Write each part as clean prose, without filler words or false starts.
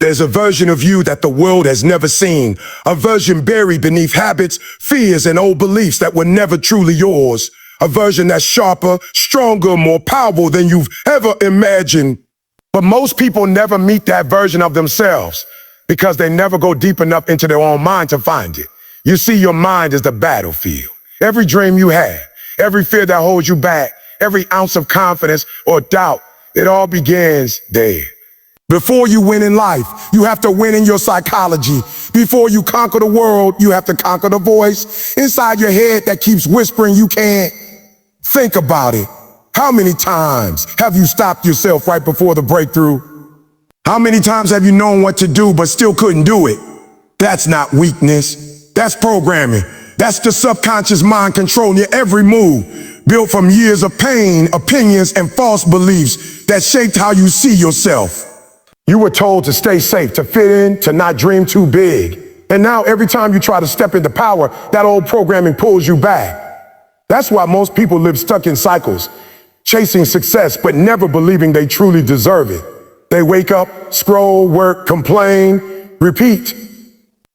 There's a version of you that the world has never seen, a version buried beneath habits, fears, and old beliefs that were never truly yours, a version that's sharper, stronger, more powerful than you've ever imagined. But most people never meet that version of themselves because they never go deep enough into their own mind to find it. You see, your mind is the battlefield. Every dream you had, every fear that holds you back, every ounce of confidence or doubt, it all begins there. Before you win in life, you have to win in your psychology. Before you conquer the world, you have to conquer the voice inside your head that keeps whispering you can't. Think about it. How many times have you stopped yourself right before the breakthrough? How many times have you known what to do but still couldn't do it? That's not weakness. That's programming. That's the subconscious mind controlling your every move, built from years of pain, opinions, and false beliefs that shaped how you see yourself. You were told to stay safe, to fit in, to not dream too big. And now every time you try to step into power, that old programming pulls you back. That's why most people live stuck in cycles, chasing success, but never believing they truly deserve it. They wake up, scroll, work, complain, repeat.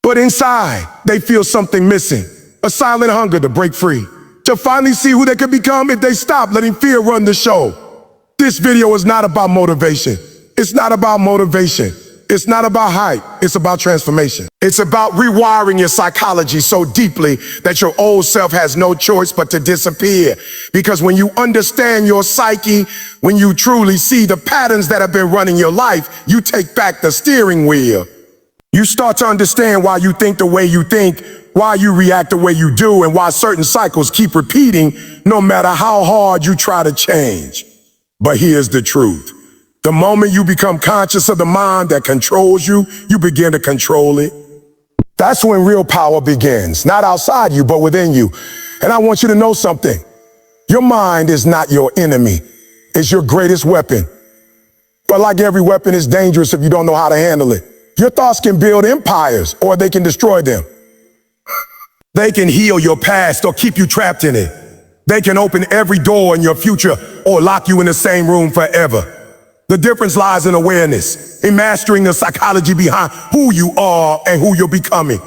But inside, they feel something missing, a silent hunger to break free, to finally see who they could become if they stop letting fear run the show. This video is not about motivation. It's not about motivation. It's not about hype. It's about transformation. It's about rewiring your psychology so deeply that your old self has no choice but to disappear. Because when you understand your psyche, when you truly see the patterns that have been running your life, you take back the steering wheel. You start to understand why you think the way you think, why you react the way you do, and why certain cycles keep repeating no matter how hard you try to change. But here's the truth. The moment you become conscious of the mind that controls you, you begin to control it. That's when real power begins, not outside you, but within you. And I want you to know something. Your mind is not your enemy. It's your greatest weapon. But like every weapon, it's dangerous if you don't know how to handle it. Your thoughts can build empires, or they can destroy them. They can heal your past or keep you trapped in it. They can open every door in your future or lock you in the same room forever. The difference lies in awareness, in mastering the psychology behind who you are and who you're becoming.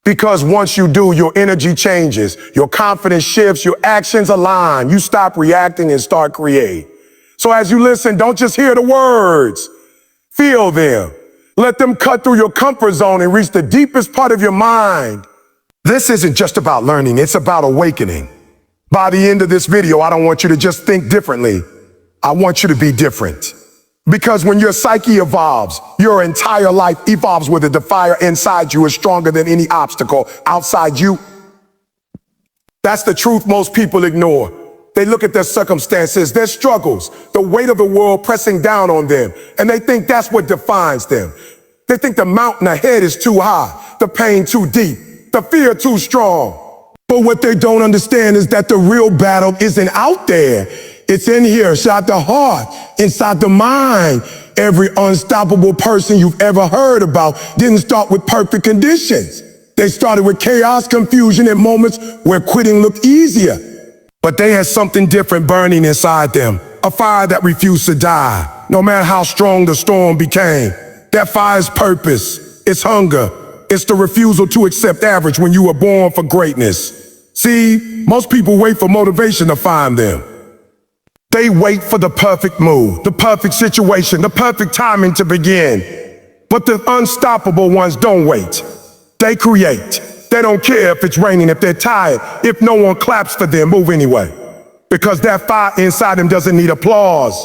Because once you do, your energy changes, your confidence shifts, your actions align, you stop reacting and start creating. So as you listen, don't just hear the words, feel them. Let them cut through your comfort zone and reach the deepest part of your mind. This isn't just about learning, it's about awakening. By the end of this video, I don't want you to just think differently. I want you to be different. Because when your psyche evolves, your entire life evolves with it. The fire inside you is stronger than any obstacle outside you. That's the truth most people ignore. They look at their circumstances, their struggles, the weight of the world pressing down on them, and they think that's what defines them. They think the mountain ahead is too high, the pain too deep, the fear too strong. But what they don't understand is that the real battle isn't out there. It's in here, inside the heart, inside the mind. Every unstoppable person you've ever heard about didn't start with perfect conditions. They started with chaos, confusion, and moments where quitting looked easier. But they had something different burning inside them, a fire that refused to die, no matter how strong the storm became. That fire's purpose, it's hunger, it's the refusal to accept average when you were born for greatness. See, most people wait for motivation to find them. They wait for the perfect move, the perfect situation, the perfect timing to begin. But the unstoppable ones don't wait. They create. They don't care if it's raining, if they're tired, if no one claps for them, move anyway. Because that fire inside them doesn't need applause.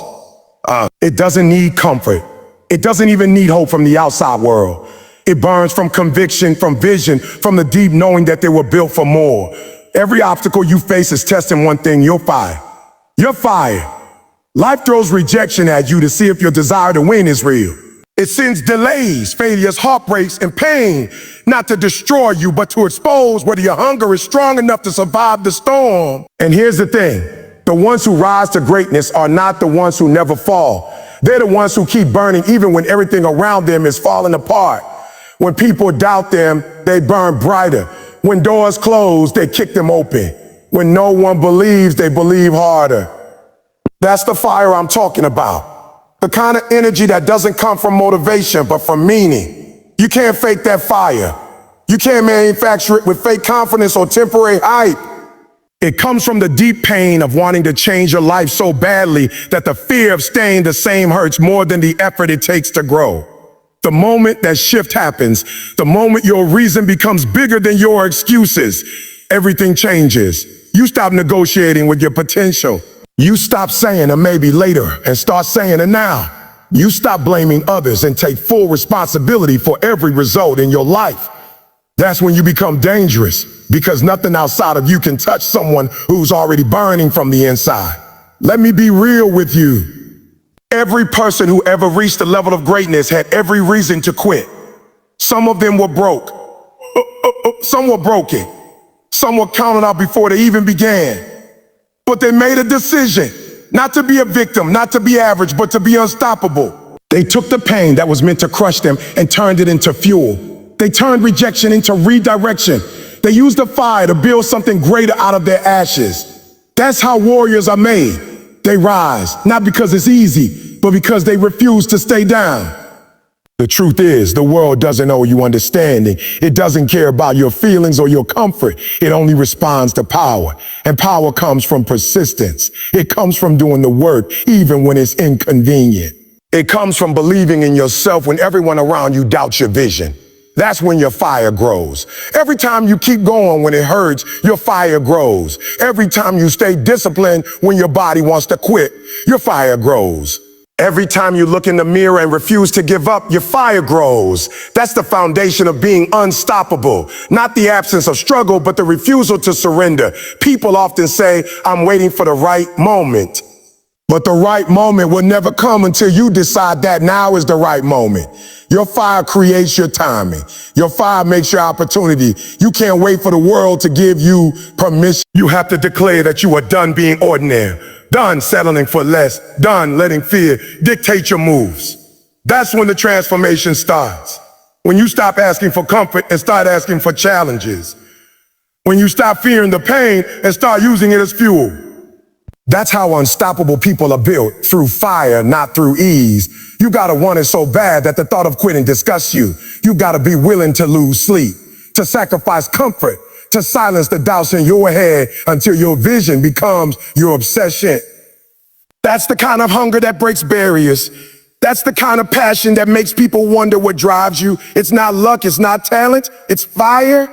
It doesn't need comfort. It doesn't even need hope from the outside world. It burns from conviction, from vision, from the deep knowing that they were built for more. Every obstacle you face is testing one thing, your fire. Your fire. Life throws rejection at you to see if your desire to win is real. It sends delays, failures, heartbreaks, and pain, not to destroy you, but to expose whether your hunger is strong enough to survive the storm. And here's the thing. The ones who rise to greatness are not the ones who never fall. They're the ones who keep burning even when everything around them is falling apart. When people doubt them, they burn brighter. When doors close, they kick them open. When no one believes, they believe harder. That's the fire I'm talking about. The kind of energy that doesn't come from motivation, but from meaning. You can't fake that fire. You can't manufacture it with fake confidence or temporary hype. It comes from the deep pain of wanting to change your life so badly that the fear of staying the same hurts more than the effort it takes to grow. The moment that shift happens, the moment your reason becomes bigger than your excuses, everything changes. You stop negotiating with your potential. You stop saying a maybe later and start saying a now. You stop blaming others and take full responsibility for every result in your life. That's when you become dangerous, because nothing outside of you can touch someone who's already burning from the inside. Let me be real with you. Every person who ever reached a level of greatness had every reason to quit. Some of them were broke. Some were broken. Some were counted out before they even began. But they made a decision, not to be a victim, not to be average, but to be unstoppable. They took the pain that was meant to crush them and turned it into fuel. They turned rejection into redirection. They used the fire to build something greater out of their ashes. That's how warriors are made. They rise, not because it's easy, but because they refuse to stay down. The truth is, the world doesn't owe you understanding. It doesn't care about your feelings or your comfort. It only responds to power. And power comes from persistence. It comes from doing the work, even when it's inconvenient. It comes from believing in yourself when everyone around you doubts your vision. That's when your fire grows. Every time you keep going when it hurts, your fire grows. Every time you stay disciplined when your body wants to quit, your fire grows. Every time you look in the mirror and refuse to give up, your fire grows. That's the foundation of being unstoppable. Not the absence of struggle, but the refusal to surrender. People often say, I'm waiting for the right moment. But the right moment will never come until you decide that now is the right moment. Your fire creates your timing. Your fire makes your opportunity. You can't wait for the world to give you permission. You have to declare that you are done being ordinary, done settling for less, done letting fear dictate your moves. That's when the transformation starts. When you stop asking for comfort and start asking for challenges. When you stop fearing the pain and start using it as fuel. That's how unstoppable people are built, through fire, not through ease. You gotta want it so bad that the thought of quitting disgusts you. You gotta be willing to lose sleep, to sacrifice comfort, to silence the doubts in your head until your vision becomes your obsession. That's the kind of hunger that breaks barriers. That's the kind of passion that makes people wonder what drives you. It's not luck, it's not talent, it's fire.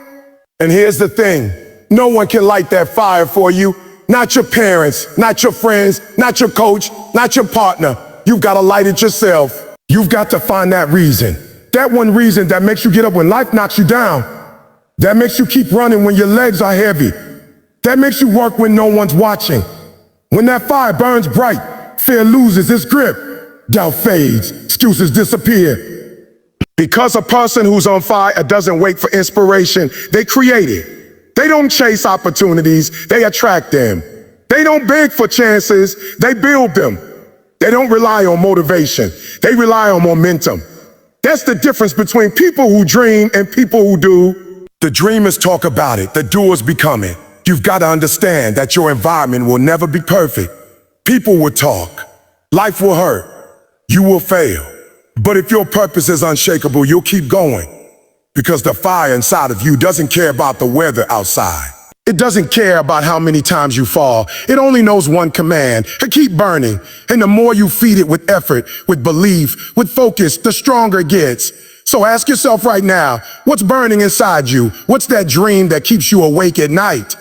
And here's the thing, no one can light that fire for you. Not your parents, not your friends, not your coach, not your partner. You've got to light it yourself. You've got to find that reason. That one reason that makes you get up when life knocks you down. That makes you keep running when your legs are heavy. That makes you work when no one's watching. When that fire burns bright, fear loses its grip. Doubt fades, excuses disappear. Because a person who's on fire doesn't wait for inspiration, they create it. They don't chase opportunities, they attract them. They don't beg for chances, they build them. They don't rely on motivation, they rely on momentum. That's the difference between people who dream and people who do. The dreamers talk about it, the doers become it. You've got to understand that your environment will never be perfect. People will talk, life will hurt, you will fail. But if your purpose is unshakable, you'll keep going. Because the fire inside of you doesn't care about the weather outside. It doesn't care about how many times you fall. It only knows one command, to keep burning. And the more you feed it with effort, with belief, with focus, the stronger it gets. So ask yourself right now, what's burning inside you? What's that dream that keeps you awake at night?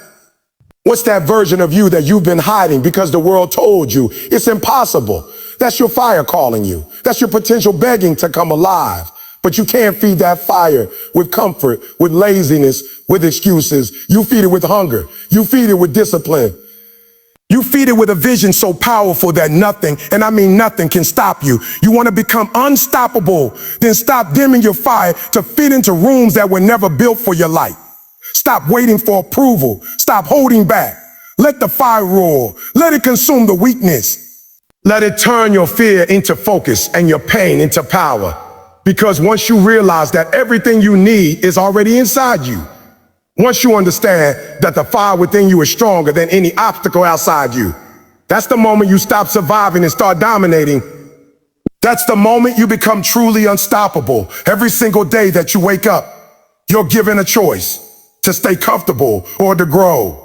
What's that version of you that you've been hiding because the world told you it's impossible? That's your fire calling you. That's your potential begging to come alive. But you can't feed that fire with comfort, with laziness, with excuses. You feed it with hunger. You feed it with discipline. You feed it with a vision so powerful that nothing, and I mean nothing, can stop you. You want to become unstoppable, then stop dimming your fire to fit into rooms that were never built for your light. Stop waiting for approval. Stop holding back. Let the fire roar. Let it consume the weakness. Let it turn your fear into focus and your pain into power. Because once you realize that everything you need is already inside you, once you understand that the fire within you is stronger than any obstacle outside you, that's the moment you stop surviving and start dominating. That's the moment you become truly unstoppable. Every single day that you wake up, you're given a choice to stay comfortable or to grow.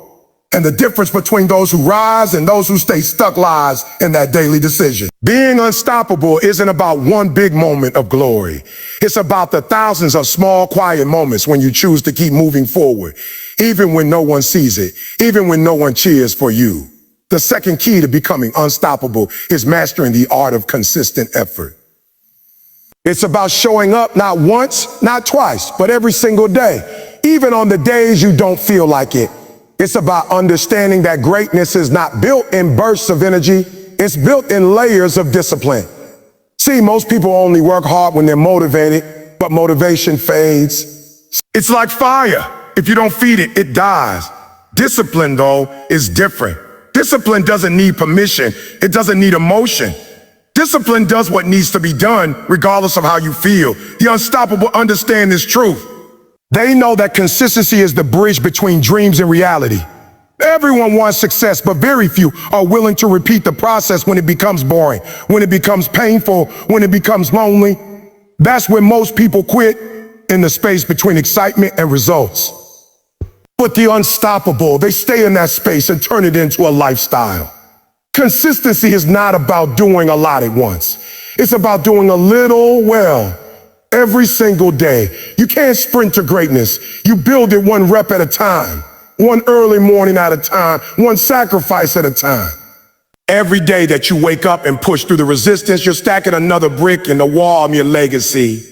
And the difference between those who rise and those who stay stuck lies in that daily decision. Being unstoppable isn't about one big moment of glory. It's about the thousands of small, quiet moments when you choose to keep moving forward, even when no one sees it, even when no one cheers for you. The second key to becoming unstoppable is mastering the art of consistent effort. It's about showing up not once, not twice, but every single day, even on the days you don't feel like it. It's about understanding that greatness is not built in bursts of energy, it's built in layers of discipline. See, most people only work hard when they're motivated, but motivation fades. It's like fire. If you don't feed it, it dies. Discipline, though, is different. Discipline doesn't need permission. It doesn't need emotion. Discipline does what needs to be done, regardless of how you feel. The unstoppable understand this truth. They know that consistency is the bridge between dreams and reality. Everyone wants success, but very few are willing to repeat the process when it becomes boring, when it becomes painful, when it becomes lonely. That's when most people quit, in the space between excitement and results. But the unstoppable, they stay in that space and turn it into a lifestyle. Consistency is not about doing a lot at once. It's about doing a little well every single day. You can't sprint to greatness. You build it one rep at a time, one early morning at a time, one sacrifice at a time. Every day that you wake up and push through the resistance, you're stacking another brick in the wall of your legacy.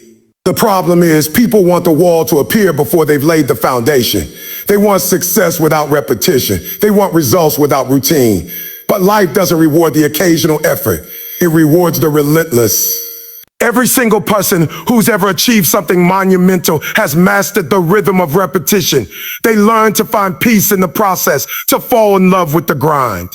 The problem is people want the wall to appear before they've laid the foundation. They want success without repetition. They want results without routine. But life doesn't reward the occasional effort. It rewards the relentless. Every single person who's ever achieved something monumental has mastered the rhythm of repetition. They learn to find peace in the process, to fall in love with the grind.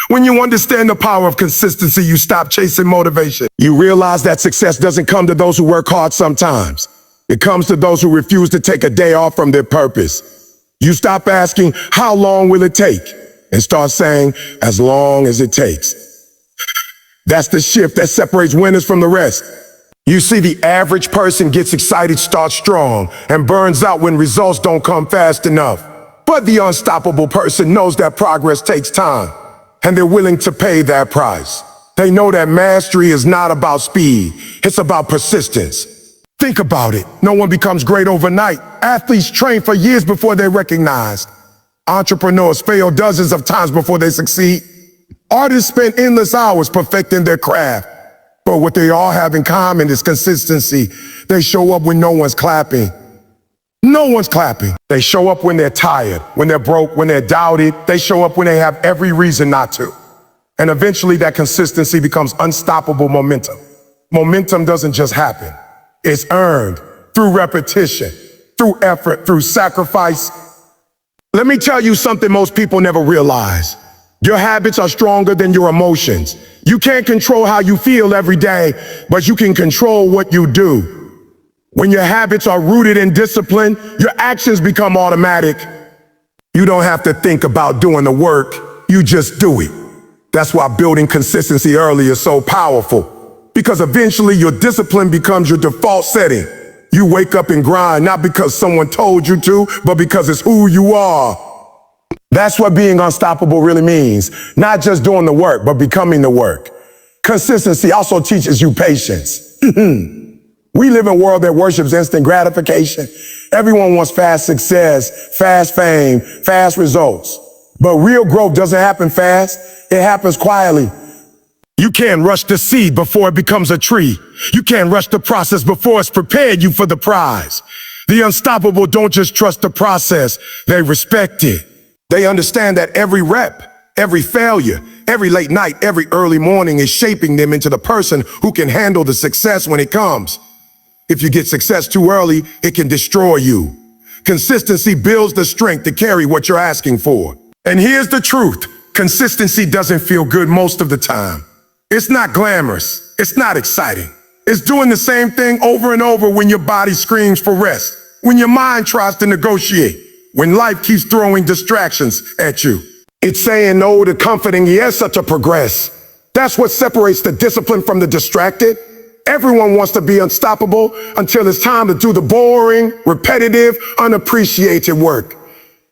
When you understand the power of consistency, you stop chasing motivation. You realize that success doesn't come to those who work hard sometimes. It comes to those who refuse to take a day off from their purpose. You stop asking, how long will it take? And start saying, as long as it takes. That's the shift that separates winners from the rest. You see, the average person gets excited, starts strong, and burns out when results don't come fast enough. But the unstoppable person knows that progress takes time, and they're willing to pay that price. They know that mastery is not about speed, it's about persistence. Think about it. No one becomes great overnight. Athletes train for years before they're recognized. Entrepreneurs fail dozens of times before they succeed. Artists spend endless hours perfecting their craft. But what they all have in common is consistency. They show up when no one's clapping. No one's clapping. They show up when they're tired, when they're broke, when they're doubted. They show up when they have every reason not to. And eventually that consistency becomes unstoppable momentum. Momentum doesn't just happen. It's earned through repetition, through effort, through sacrifice. Let me tell you something most people never realize. Your habits are stronger than your emotions. You can't control how you feel every day, but you can control what you do. When your habits are rooted in discipline, your actions become automatic. You don't have to think about doing the work, you just do it. That's why building consistency early is so powerful, because eventually your discipline becomes your default setting. You wake up and grind not because someone told you to, but because it's who you are. That's what being unstoppable really means. Not just doing the work, but becoming the work. Consistency also teaches you patience. We live in a world that worships instant gratification. Everyone wants fast success, fast fame, fast results. But real growth doesn't happen fast. It happens quietly. You can't rush the seed before it becomes a tree. You can't rush the process before it's prepared you for the prize. The unstoppable don't just trust the process, they respect it. They understand that every rep, every failure, every late night, every early morning is shaping them into the person who can handle the success when it comes. If you get success too early, it can destroy you. Consistency builds the strength to carry what you're asking for. And here's the truth. Consistency doesn't feel good most of the time. It's not glamorous. It's not exciting. It's doing the same thing over and over when your body screams for rest, when your mind tries to negotiate, when life keeps throwing distractions at you. It's saying no to comfort and yes to progress. That's what separates the disciplined from the distracted. Everyone wants to be unstoppable until it's time to do the boring, repetitive, unappreciated work.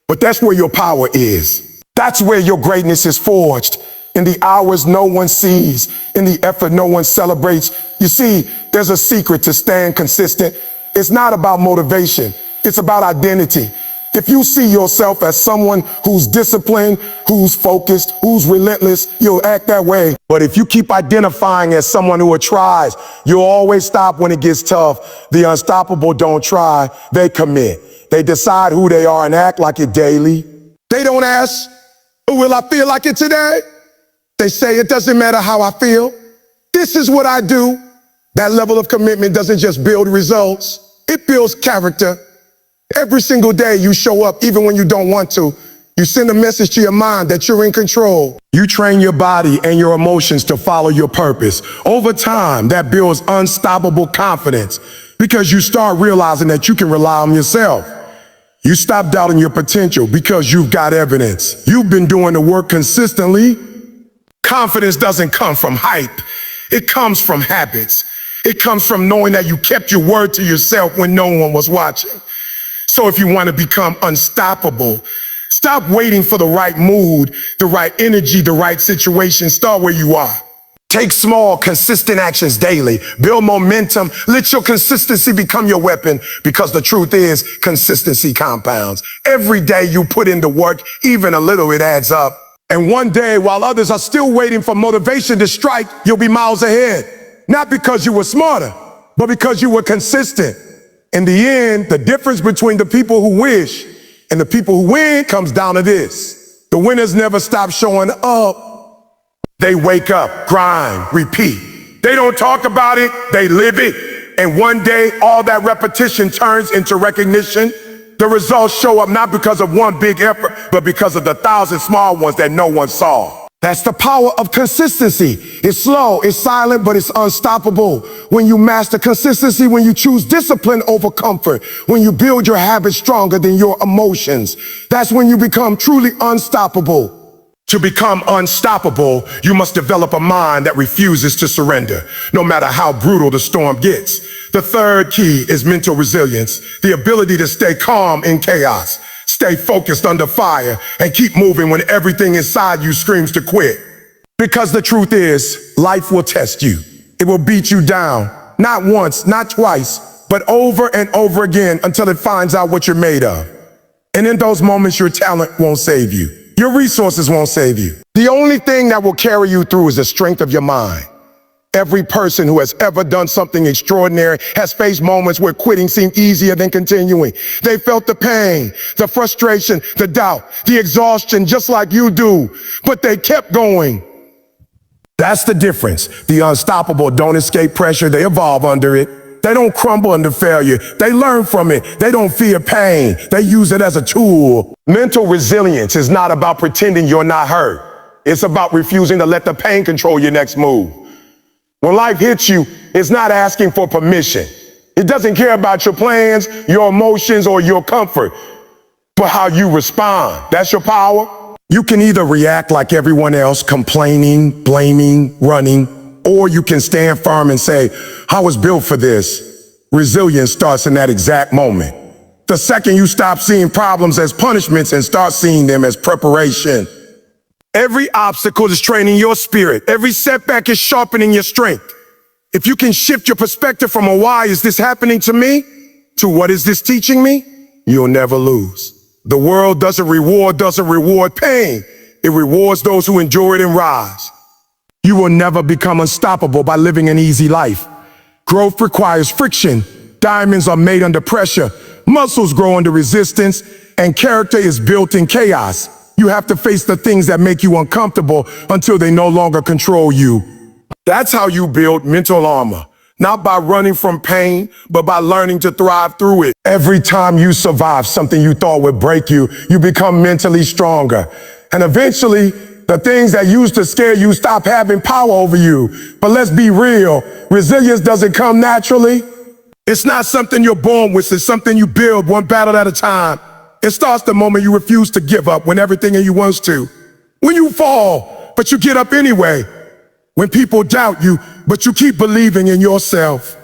But that's where your power is. That's where your greatness is forged. In the hours no one sees, in the effort no one celebrates. You see, there's a secret to staying consistent. It's not about motivation. It's about identity. If you see yourself as someone who's disciplined, who's focused, who's relentless, you'll act that way. But if you keep identifying as someone who tries, you'll always stop when it gets tough. The unstoppable don't try, they commit. They decide who they are and act like it daily. They don't ask, will I feel like it today? They say, it doesn't matter how I feel. This is what I do. That level of commitment doesn't just build results, it builds character. Every single day you show up, even when you don't want to. You send a message to your mind that you're in control. You train your body and your emotions to follow your purpose. Over time, that builds unstoppable confidence because you start realizing that you can rely on yourself. You stop doubting your potential because you've got evidence. You've been doing the work consistently. Confidence doesn't come from hype. It comes from habits. It comes from knowing that you kept your word to yourself when no one was watching. So if you want to become unstoppable, stop waiting for the right mood, the right energy, the right situation. Start where you are. Take small, consistent actions daily. Build momentum. Let your consistency become your weapon, because the truth is, consistency compounds. Every day you put in the work, even a little, it adds up. And one day, while others are still waiting for motivation to strike, you'll be miles ahead. Not because you were smarter, but because you were consistent. In the end, the difference between the people who wish and the people who win comes down to this. The winners never stop showing up. They wake up, grind, repeat. They don't talk about it, they live it. And one day, all that repetition turns into recognition. The results show up not because of one big effort, but because of the 1,000 small ones that no one saw. That's the power of consistency. It's slow, it's silent, but it's unstoppable. When you master consistency, when you choose discipline over comfort, when you build your habits stronger than your emotions, that's when you become truly unstoppable. To become unstoppable, you must develop a mind that refuses to surrender, no matter how brutal the storm gets. The third key is mental resilience, the ability to stay calm in chaos, stay focused under fire, and keep moving when everything inside you screams to quit. Because the truth is, life will test you. It will beat you down, not once, not twice, but over and over again until it finds out what you're made of. And in those moments, your talent won't save you. Your resources won't save you. The only thing that will carry you through is the strength of your mind. Every person who has ever done something extraordinary has faced moments where quitting seemed easier than continuing. They felt the pain, the frustration, the doubt, the exhaustion, just like you do, but they kept going. That's the difference. The unstoppable don't escape pressure, they evolve under it. They don't crumble under failure. They learn from it. They don't fear pain. They use it as a tool. Mental resilience is not about pretending you're not hurt. It's about refusing to let the pain control your next move. When life hits you, it's not asking for permission. It doesn't care about your plans, your emotions, or your comfort, but how you respond. That's your power. You can either react like everyone else, complaining, blaming, running, or you can stand firm and say, I was built for this. Resilience starts in that exact moment. The second you stop seeing problems as punishments and start seeing them as preparation. Every obstacle is training your spirit. Every setback is sharpening your strength. If you can shift your perspective from a why is this happening to me to what is this teaching me, you'll never lose. The world doesn't reward pain. It rewards those who endure it and rise. You will never become unstoppable by living an easy life. Growth requires friction. Diamonds are made under pressure. Muscles grow under resistance, and character is built in chaos. You have to face the things that make you uncomfortable until they no longer control you. That's how you build mental armor. Not by running from pain, but by learning to thrive through it. Every time you survive something you thought would break you, you become mentally stronger. And eventually, the things that used to scare you stop having power over you. But let's be real, resilience doesn't come naturally. It's not something you're born with, it's something you build one battle at a time. It starts the moment you refuse to give up when everything in you wants to. When you fall, but you get up anyway. When people doubt you, but you keep believing in yourself.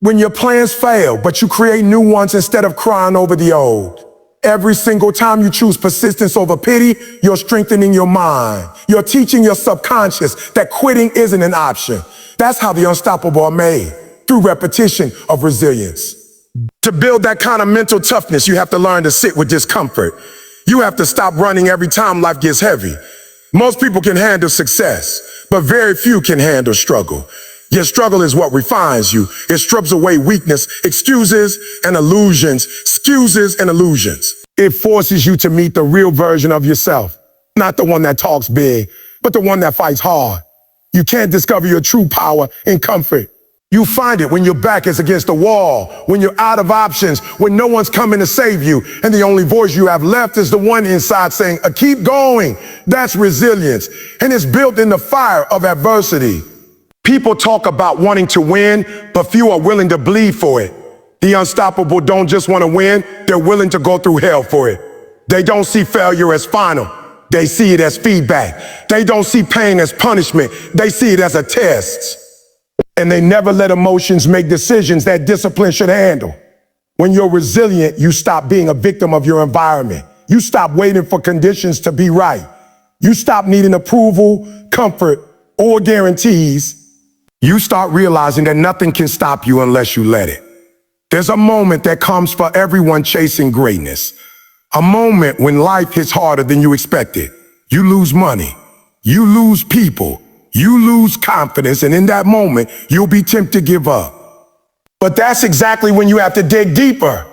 When your plans fail, but you create new ones instead of crying over the old. Every single time you choose persistence over pity, you're strengthening your mind. You're teaching your subconscious that quitting isn't an option. That's how the unstoppable are made, through repetition of resilience. To build that kind of mental toughness, you have to learn to sit with discomfort. You have to stop running every time life gets heavy. Most people can handle success, but very few can handle struggle. Your struggle is what refines you. It strips away weakness, excuses and illusions. It forces you to meet the real version of yourself. Not the one that talks big, but the one that fights hard. You can't discover your true power in comfort. You find it when your back is against the wall, when you're out of options, when no one's coming to save you, and the only voice you have left is the one inside saying, keep going. That's resilience, and it's built in the fire of adversity. People talk about wanting to win, but few are willing to bleed for it. The unstoppable don't just want to win, they're willing to go through hell for it. They don't see failure as final, they see it as feedback. They don't see pain as punishment, they see it as a test. And they never let emotions make decisions that discipline should handle. When you're resilient, you stop being a victim of your environment. You stop waiting for conditions to be right. You stop needing approval, comfort, or guarantees. You start realizing that nothing can stop you unless you let it. There's a moment that comes for everyone chasing greatness. A moment when life hits harder than you expected. You lose money. You lose people. You lose confidence, and in that moment, you'll be tempted to give up. But that's exactly when you have to dig deeper.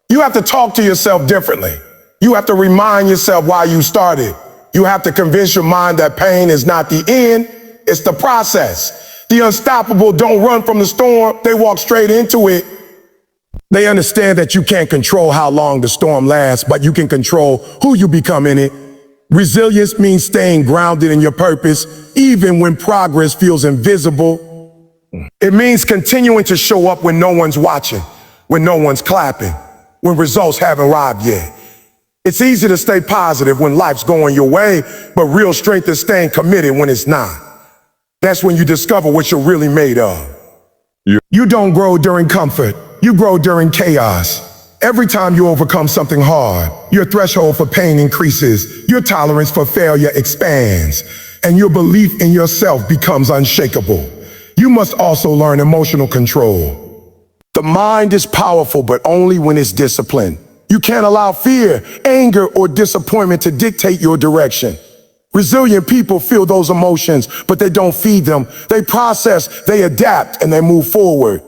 You have to talk to yourself differently. You have to remind yourself why you started. You have to convince your mind that pain is not the end, it's the process. The unstoppable don't run from the storm, they walk straight into it. They understand that you can't control how long the storm lasts, but you can control who you become in it. Resilience means staying grounded in your purpose, even when progress feels invisible. It means continuing to show up when no one's watching, when no one's clapping, when results haven't arrived yet. It's easy to stay positive when life's going your way, but real strength is staying committed when it's not. That's when you discover what you're really made of. You don't grow during comfort, you grow during chaos. Every time you overcome something hard, your threshold for pain increases, your tolerance for failure expands, and your belief in yourself becomes unshakable. You must also learn emotional control. The mind is powerful, but only when it's disciplined. You can't allow fear, anger, or disappointment to dictate your direction. Resilient people feel those emotions, but they don't feed them. They process, they adapt, and they move forward.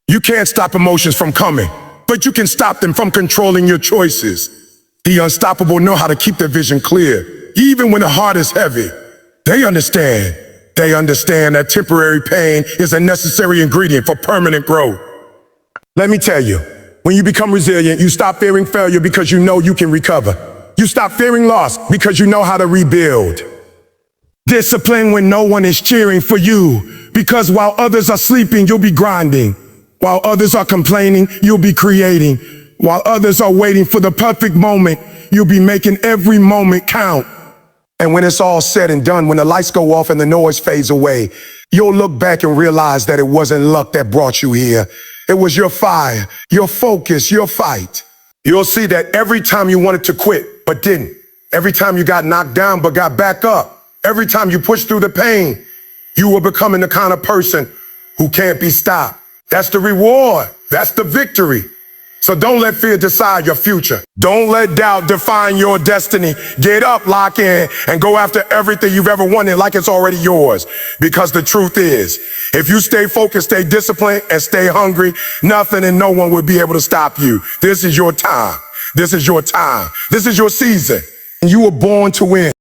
You can't stop emotions from coming, but you can stop them from controlling your choices. The unstoppable know how to keep their vision clear, even when the heart is heavy. They understand that temporary pain is a necessary ingredient for permanent growth. Let me tell you, when you become resilient, you stop fearing failure because you know you can recover. You stop fearing loss because you know how to rebuild. Discipline when no one is cheering for you, because while others are sleeping, you'll be grinding. While others are complaining, you'll be creating. While others are waiting for the perfect moment, you'll be making every moment count. And when it's all said and done, when the lights go off and the noise fades away, you'll look back and realize that it wasn't luck that brought you here. It was your fire, your focus, your fight. You'll see that every time you wanted to quit, but didn't. Every time you got knocked down, but got back up. Every time you pushed through the pain, you were becoming the kind of person who can't be stopped. That's the reward. That's the victory. So don't let fear decide your future. Don't let doubt define your destiny. Get up, lock in, and go after everything you've ever wanted like it's already yours. Because the truth is, if you stay focused, stay disciplined, and stay hungry, nothing and no one will be able to stop you. This is your time. This is your time. This is your season. And you were born to win.